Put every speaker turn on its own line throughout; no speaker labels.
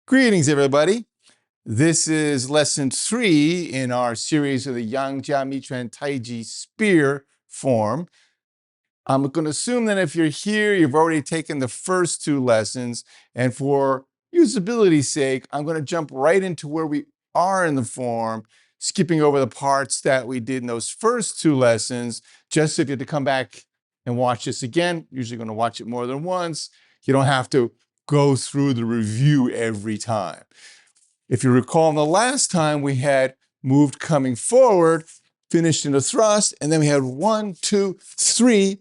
Greetings, everybody. This is lesson 3 in our series of the Yangjia, Michuan, Taiji spear form. I'm going to assume that if you're here, you've already taken the first 2 lessons, and for usability's sake, I'm going to jump right into where we are in the form, skipping over the parts that we did in those first 2 lessons, just so if you have to come back and watch this again, usually going to watch it more than once, you don't have to go through the review every time. If you recall, in the last time we had moved coming forward, finished in a thrust, and then we had 1, 2, 3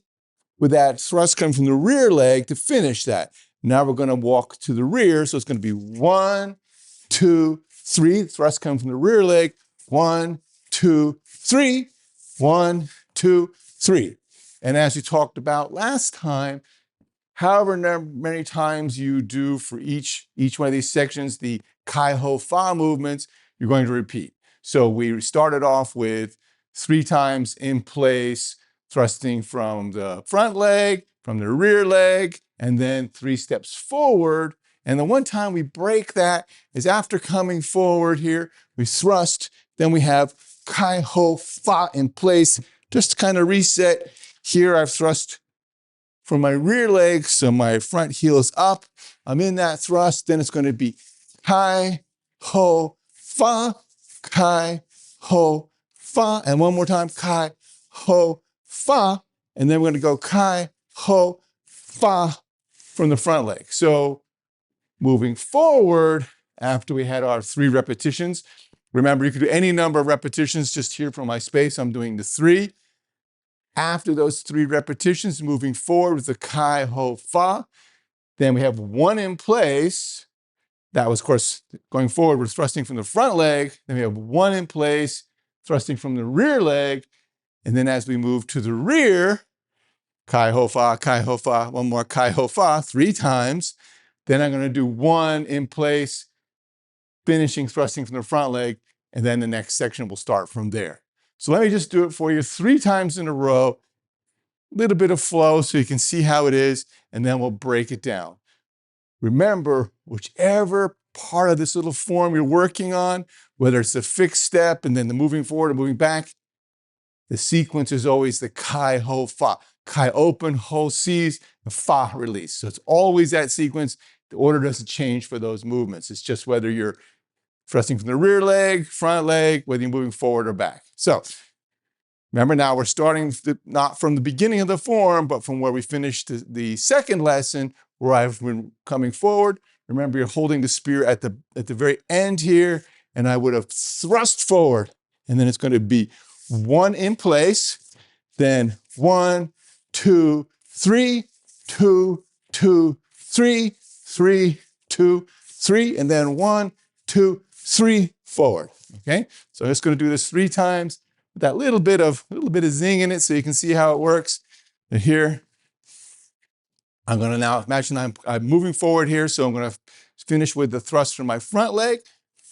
with that thrust coming from the rear leg to finish that. Now we're going to walk to the rear, so it's going to be 1, 2, 3, thrust coming from the rear leg, 1, 2, 3, 1, 2, 3. And as we talked about last time, however many times you do for each one of these sections, the Kai Ho Fa movements, you're going to repeat. So we started off with 3 times in place, thrusting from the front leg, from the rear leg, and then 3 steps forward. And the one time we break that is after coming forward here, we thrust, then we have Kai Ho Fa in place. Just to kind of reset, here I've thrust from my rear leg, so my front heel is up. I'm in that thrust, then it's going to be Kai Ho Fa, Kai Ho Fa, and one more time, Kai Ho Fa, and then we're going to go Kai Ho Fa from the front leg. So moving forward, after we had our 3 repetitions, remember you could do any number of repetitions. Just here from my space, I'm doing the 3. After those 3 repetitions, moving forward with the Kai Ho Fa, then we have 1 in place. That was, of course, going forward, we're thrusting from the front leg. Then we have 1 in place, thrusting from the rear leg. And then as we move to the rear, Kai Ho Fa, one more Kai Ho Fa, 3 times. Then I'm going to do 1 in place, finishing thrusting from the front leg. And then the next section will start from there. So let me just do it for you 3 times in a row, a little bit of flow so you can see how it is, and then we'll break it down. Remember, whichever part of this little form you're working on, whether it's a fixed step and then the moving forward and moving back, the sequence is always the Kai Ho Fa. Kai open, Ho seize, and Fa release. So it's always that sequence. The order doesn't change for those movements. It's just whether you're thrusting from the rear leg, front leg, whether you're moving forward or back. So remember now we're starting not from the beginning of the form, but from where we finished the second lesson where I've been coming forward. Remember you're holding the spear at the very end here, and I would have thrust forward, and then it's going to be 1 in place, then 1, 2, 3, 2, 2, 3, 3, 2, 3, and then 1, 2, 3 forward. Okay, so I'm just going to do this 3 times with that little bit of zing in it, so you can see how it works. And here, I'm going to now imagine I'm moving forward here, so I'm going to finish with the thrust from my front leg,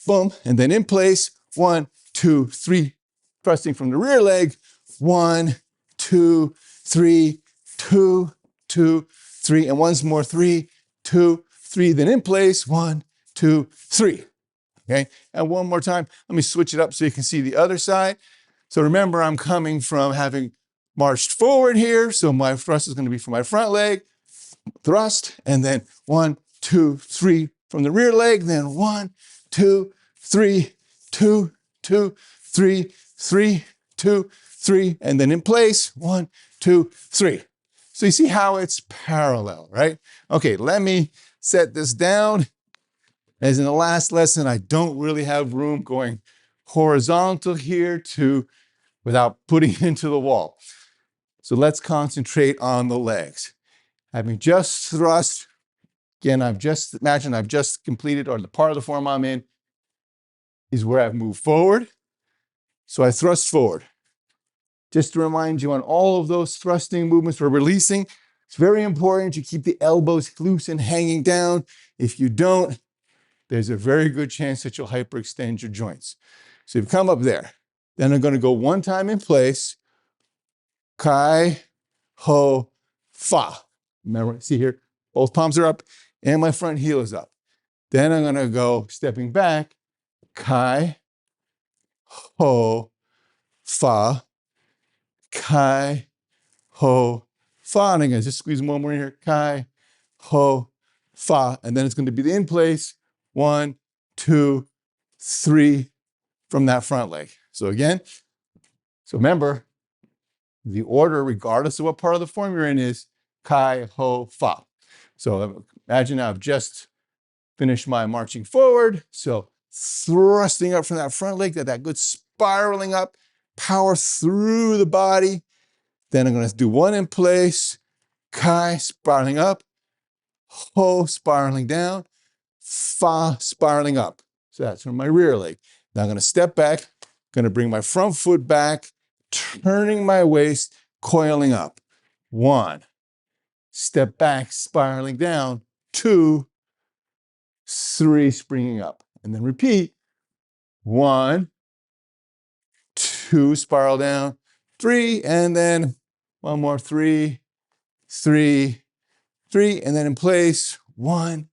boom, and then in place, 1, 2, 3, thrusting from the rear leg, 1, 2, 3, 2, 2, 3, and once more, 3, 2, 3, then in place, 1, 2, 3. Okay, and one more time, let me switch it up so you can see the other side. So remember, I'm coming from having marched forward here, so my thrust is going to be from my front leg, thrust, and then 1, 2, 3 from the rear leg, then 1, 2, 3, 2, 2, 3, 3, 2, 3, and then in place, 1, 2, 3. So you see how it's parallel, right? Okay, let me set this down. As in the last lesson, I don't really have room going horizontal here without putting into the wall. So let's concentrate on the legs. Having just thrust, again, I've just completed, or the part of the form I'm in is where I've moved forward. So I thrust forward. Just to remind you, on all of those thrusting movements we're releasing, it's very important you keep the elbows loose and hanging down. If you don't, there's a very good chance that you'll hyperextend your joints. So you've come up there. Then I'm going to go 1 time in place. Kai Ho Fa. Remember, see here, both palms are up and my front heel is up. Then I'm gonna go stepping back, kai, ho, fa, kai, ho, fa. And again, just squeeze one more in here, kai, ho, fa. And then it's gonna be the in place, 1, 2, 3 from that front leg. So again, so remember, the order, regardless of what part of the form you're in, is kai, ho, fa. So imagine I've just finished my marching forward. So thrusting up from that front leg, that good spiraling up, power through the body. Then I'm going to do one in place, kai, spiraling up, ho, spiraling down, fa, spiraling up. So that's from my rear leg. Now I'm going to step back, going to bring my front foot back, turning my waist, coiling up. 1, step back, spiraling down. 2, 3, springing up. And then repeat. 1, 2, spiral down. 3, and then one more. 3, 3, 3, and then in place. 1,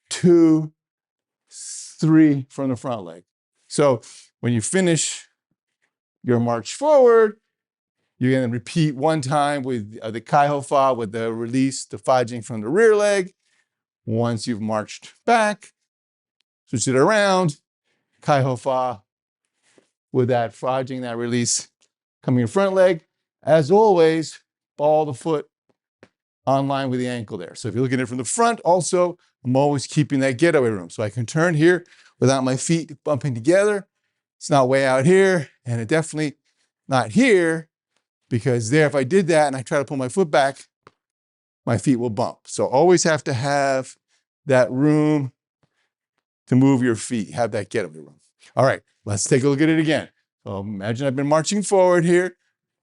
2, 3 from the front leg. So when you finish your march forward, you're going to repeat one time with the kai ho fa with the release, the fa jing from the rear leg. Once you've marched back, switch it around, kai ho fa with that fa jing, that release coming in front leg. As always, ball the foot on line with the ankle there. So if you're looking at it from the front, also, I'm always keeping that getaway room. So I can turn here without my feet bumping together. It's not way out here, and it definitely not here, because there, if I did that and I try to pull my foot back, my feet will bump. So always have to have that room to move your feet, have that getaway room. All right, let's take a look at it again. So imagine I've been marching forward here,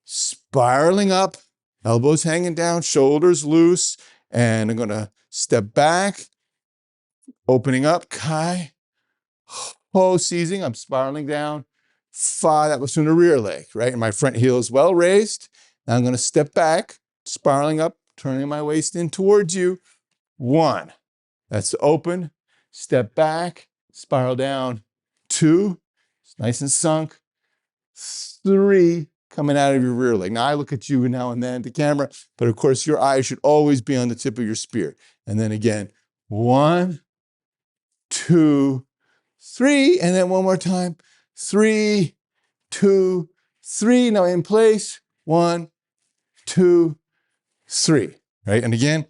spiraling up, elbows hanging down, shoulders loose, and I'm gonna step back, opening up, kai, ho, seizing, I'm spiraling down, fa, that was from the rear leg, right? And my front heel is well raised. Now I'm gonna step back, spiraling up, turning my waist in towards you. 1, that's open, step back, spiral down. 2, it's nice and sunk. 3, coming out of your rear leg. Now I look at you now and then at the camera, but of course your eyes should always be on the tip of your spear. And then again, 1, 2, 3, and then one more time. 3, 2, 3. Now in place. 1, 2, 3. Right? And again,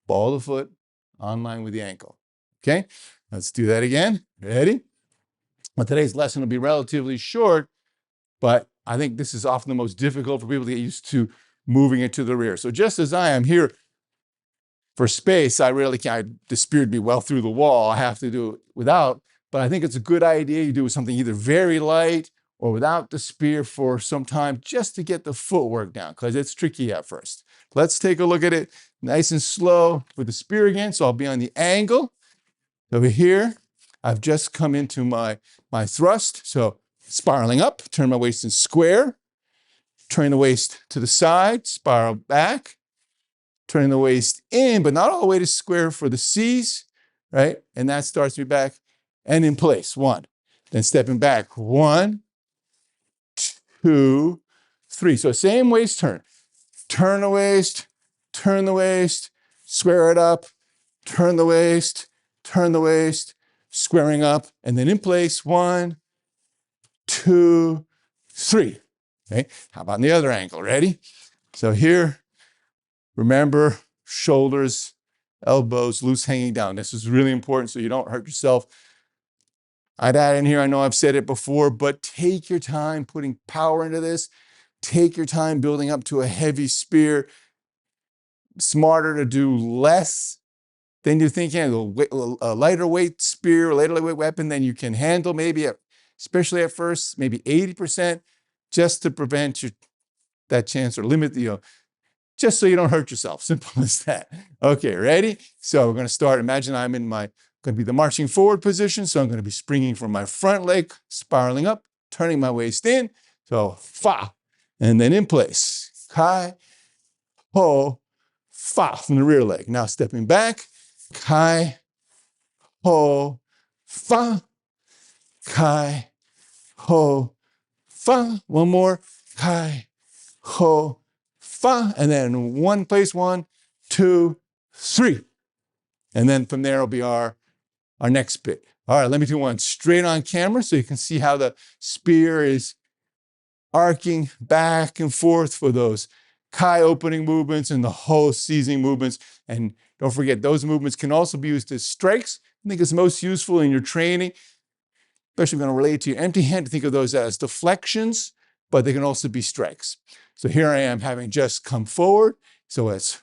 ball the foot on line with the ankle. Okay? Let's do that again. Ready? Well, today's lesson will be relatively short, but I think this is often the most difficult for people to get used to moving it to the rear. So just as I am here for space, I really can't, the spear would be well through the wall. I have to do it without, but I think it's a good idea you do something either very light or without the spear for some time just to get the footwork down, because it's tricky at first. Let's take a look at it nice and slow with the spear again. So I'll be on the angle. Over here, I've just come into my thrust. So spiraling up, turn my waist in square, turn the waist to the side, spiral back, turning the waist in, but not all the way to square for the C's, right? And that starts me back and in place. 1, then stepping back. 1, 2, 3. So same waist turn. Turn the waist, square it up, turn the waist, squaring up, and then in place. 1, 2, 3. Okay, how about in the other angle? Ready? So here, remember, shoulders, elbows loose hanging down. This is really important so you don't hurt yourself. I'd add in here, I know I've said it before, but take your time putting power into this. Take your time building up to a heavy spear. Smarter to do less than you think. A lighter weight spear, a lighter weight weapon than you can handle, maybe, especially at first, maybe 80%, just to prevent that chance or limit, just so you don't hurt yourself. Simple as that. Okay, ready? So we're going to start. Imagine I'm in going to be the marching forward position. So I'm going to be springing from my front leg, spiraling up, turning my waist in. So fa, and then in place. Kai, ho, fa from the rear leg. Now stepping back, kai, ho, fa, kai, ho, fa. One more, kai, ho, fa. And then one place, 1, 2, 3. And then from there will be our next bit. All right, let me do one straight on camera so you can see how the spear is arcing back and forth for those kai opening movements and the ho seizing movements. And don't forget, those movements can also be used as strikes. I think it's most useful in your training, especially when relate to your empty hand, to think of those as deflections, but they can also be strikes. So here I am having just come forward. So it's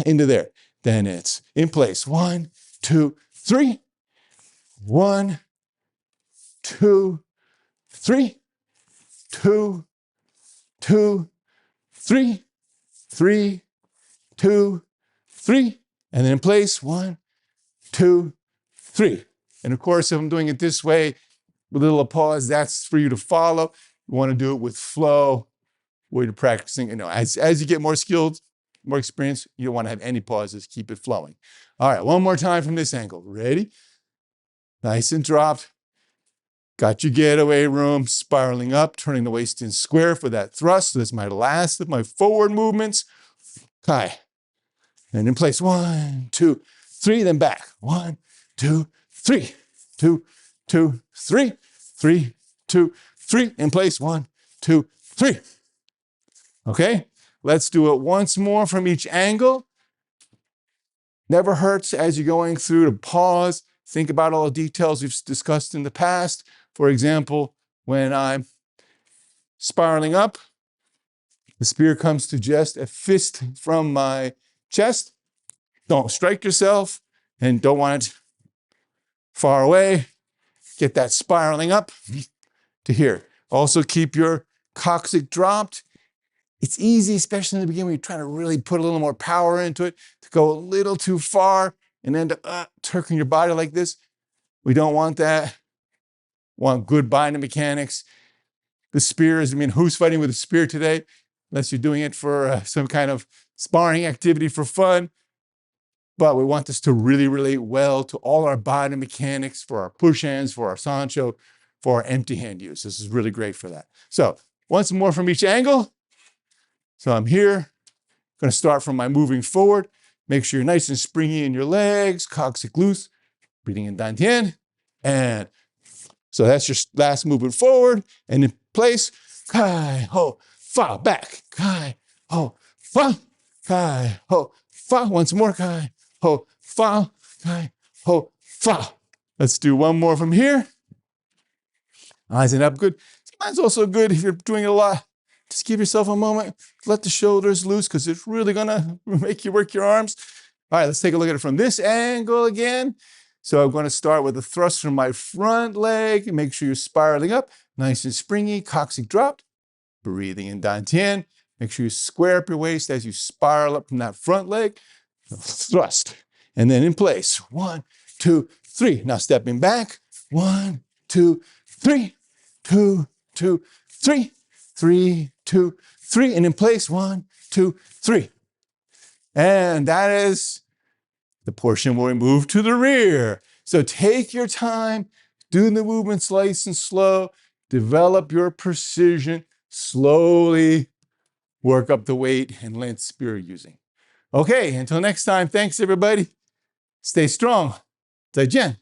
into there. Then it's in place. 1, 2, 3. 1, 2, 3. 2, 2, 3. 3, 2, 3. And then in place. 1, 2, 3. And of course, if I'm doing it this way, with a little pause, that's for you to follow. You want to do it with flow, where you're practicing. As you get more skilled, more experience, you don't want to have any pauses. Keep it flowing. All right, one more time from this angle. Ready? Nice and dropped. Got your getaway room, spiraling up, turning the waist in square for that thrust. So that's my last of my forward movements. Kai. And in place. 1, 2, 3. Then back. 1, 2, 3. 2, 2, 3. 3, 2, 3. In place. 1, 2, 3. Okay? Let's do it once more from each angle. Never hurts as you're going through to pause. Think about all the details we've discussed in the past. For example, when I'm spiraling up, the spear comes to just a fist from my chest. Don't strike yourself and don't want it far away. Get that spiraling up to here. Also keep your coccyx dropped. It's easy, especially in the beginning when you're trying to really put a little more power into it, to go a little too far and end up turning your body like this. We don't want that. Want good biomechanics. The spears, who's fighting with a spear today? Unless you're doing it for some kind of sparring activity for fun. But we want this to really relate well to all our biomechanics for our push hands, for our sancho, for our empty hand use. This is really great for that. So once more from each angle. So I'm here, going to start from my moving forward. Make sure you're nice and springy in your legs, coccyx loose, breathing in dantian. And so that's your last movement forward. And in place, kai, ho, fa, back, kai, ho, fa, kai, ho, fa. Once more, kai, ho, fa, kai, ho, fa. Let's do one more from here. Eyes and up, good. Sometimes also good if you're doing it a lot. Just give yourself a moment, let the shoulders loose because it's really gonna make you work your arms. All right, let's take a look at it from this angle again. So I'm gonna start with a thrust from my front leg. Make sure you're spiraling up, nice and springy, coccyx dropped. Breathing in dantian. Make sure you square up your waist as you spiral up from that front leg. Thrust, and then in place. 1, 2, 3. Now stepping back. 1, 2, 3. 2, 2, 3. 3, 2, 3, and in place. 1, 2, 3. And that is the portion where we move to the rear. So take your time, do the movements nice and slow, develop your precision, slowly work up the weight and length spear using. Okay, until next time, thanks everybody. Stay strong. 再见.